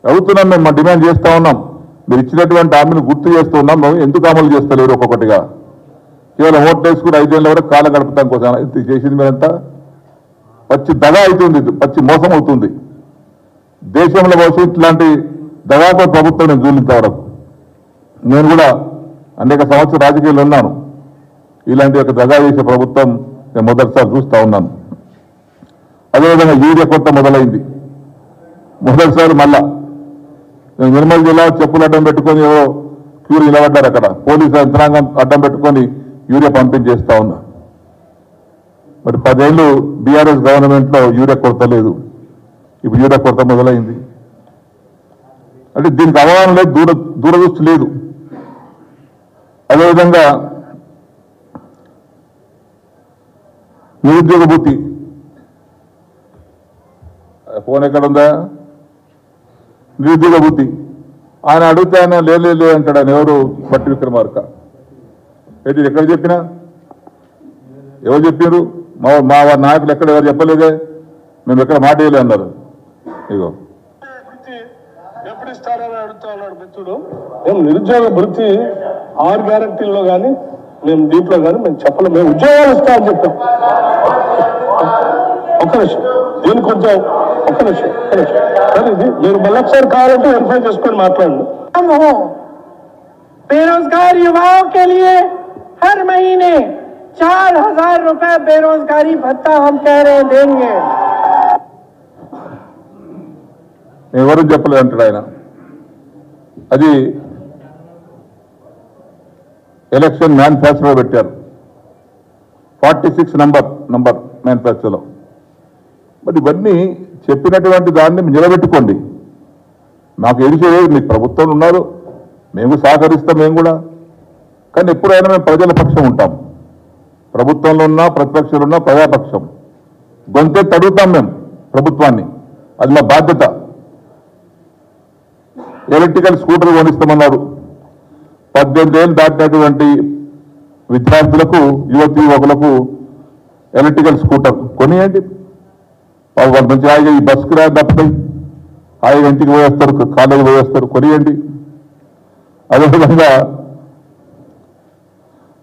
అడుగుతున్నాం, మేము మా డిమాండ్ చేస్తూ ఉన్నాం. మీరు ఇచ్చినటువంటి హామీని గుర్తు చేస్తూ ఉన్నాం, మేము ఎందుకు అమలు చేస్తలేరు ఒక్కొక్కటిగా? కేవలం ఓట్లు వేసుకుని 5 ఏళ్ళ వరకు కాలం గడుపుతాం కోసం ఇది చేసింది. మీరంతా పచ్చి దగా అవుతుంది, పచ్చి మోసం అవుతుంది. దేశంలో భవిష్యత్తు లాంటి దగాతో ప్రభుత్వం నేను చూలింత వరకు. నేను కూడా అనేక సంవత్సరాలు రాజకీయాల్లో ఉన్నాను. ఇలాంటి ఒక దగా చేసే ప్రభుత్వం నేను మొదటిసారి చూస్తూ ఉన్నాను. అదేవిధంగా యూరియా కొత్త మొదలైంది. మొదటిసారి మళ్ళా నిర్మల్ జిల్లా చెప్పులు అడ్డం పెట్టుకొని ఎవరో క్యూరు నిలబడ్డారు. అక్కడ పోలీసు యంత్రాంగం అడ్డం పెట్టుకొని యూరియా పంపించేస్తా ఉన్నా. మరి 10 ఏళ్ళు బీఆర్ఎస్ గవర్నమెంట్లో యూరియా కొరత లేదు, ఇప్పుడు యూరియా కొరత మొదలైంది. అంటే దీనికి అవగాహన లేదు, దూరదృష్టి లేదు. అదేవిధంగా నిరుద్యోగ భృతి ఫోన్ ఎక్కడ ఉందా? నిరుద్యోగ భృతి ఆయన అడిగితే ఆయన లేదు అంటాడు. ఆయన ఎవరు? బట్టి విక్రమార్క. ఏంటి ఎక్కడ చెప్పినా? ఎవరు చెప్పారు? మా నాయకులు ఎక్కడ ఎవరు చెప్పలేదే, మేము ఎక్కడ మాట వేయలే అన్నారు. ఇగో ఎప్పుడు ఇస్తారని అడుగుతా ఉన్నాడు మిత్రుడు. మేము నిరుద్యోగ భృతి 6 గ్యారెంటీల్లో కానీ మేము దీంట్లో కానీ మేము చెప్పలేము. మేము ఉద్యోగాలు ఇస్తామని చెప్పాం. ఒక్క నిమిషం, దీని కొంచెం ఒక్క నిమిషం. సరే, ఇది మీరు మళ్ళొకసారి కావాలంటే వెరిఫై చేసుకొని మాట్లాడండి. बेरोजगार युवाओं के लिए हर महीने 4,000 रुपए बेरोजगारी भत्ता हम कह रहे हैं देंगे. ఎవరు చెప్పలేదు అంటాడు ఆయన. అది ఎలక్షన్ మ్యానిఫెస్టోలో పెట్టారు, 46 నంబర్ మ్యానిఫెస్టోలో. మరి ఇవన్నీ చెప్పినటువంటి దాన్ని నిలబెట్టుకోండి. మాకు ఎడిచేది మీకు ప్రభుత్వంలో ఉన్నారు, మేము సహకరిస్తాం, మేము కూడా. కానీ ఎప్పుడైనా మేము ప్రజల పక్షం ఉంటాం. ప్రభుత్వంలో ఉన్నా, ప్రతిపక్షంలో ఉన్నా ప్రజాపక్షం. గొంతెత్తి అడుగుతాం మేము ప్రభుత్వాన్ని, అది మా బాధ్యత. Electrical scooter కొనిస్తామన్నారు. 18 ఏళ్ళు దాటినటువంటి విద్యార్థులకు, యువకులకు ఎలక్ట్రికల్ స్కూటర్ కొనియండి. వాళ్ళు మంచి హాయిగా ఈ బస్సుకు రా తప్పుతాయి, హాయిగా ఇంటికి పోయేస్తారు, కాలేజీ పోయేస్తారు, కొనియండి. అదేవిధంగా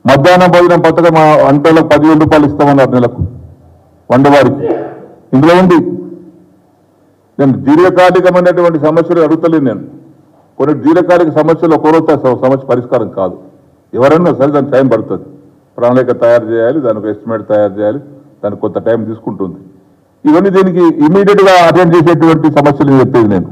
మధ్యాహ్నం భోజనం పథకం వంటలకు 10,000 రూపాయలు ఇస్తామన్నారు నెలకు వండవారికి. ఇందులో ఉంది. నేను దీర్ఘకాలికమైనటువంటి సమస్యలు అడుగుతలేదు. నేను కొన్ని దీర్ఘకాలిక సమస్యలు ఒకరోజు సమస్య పరిష్కారం కాదు. ఎవరైనా సరే దానికి టైం పడుతుంది. ప్రణాళిక తయారు చేయాలి, దానికి ఎస్టిమేట్ తయారు చేయాలి, దానికి కొంత టైం తీసుకుంటుంది. ఇవన్నీ దీనికి ఇమీడియట్గా అటెండ్ చేసేటువంటి సమస్యలు చెప్పేది నేను.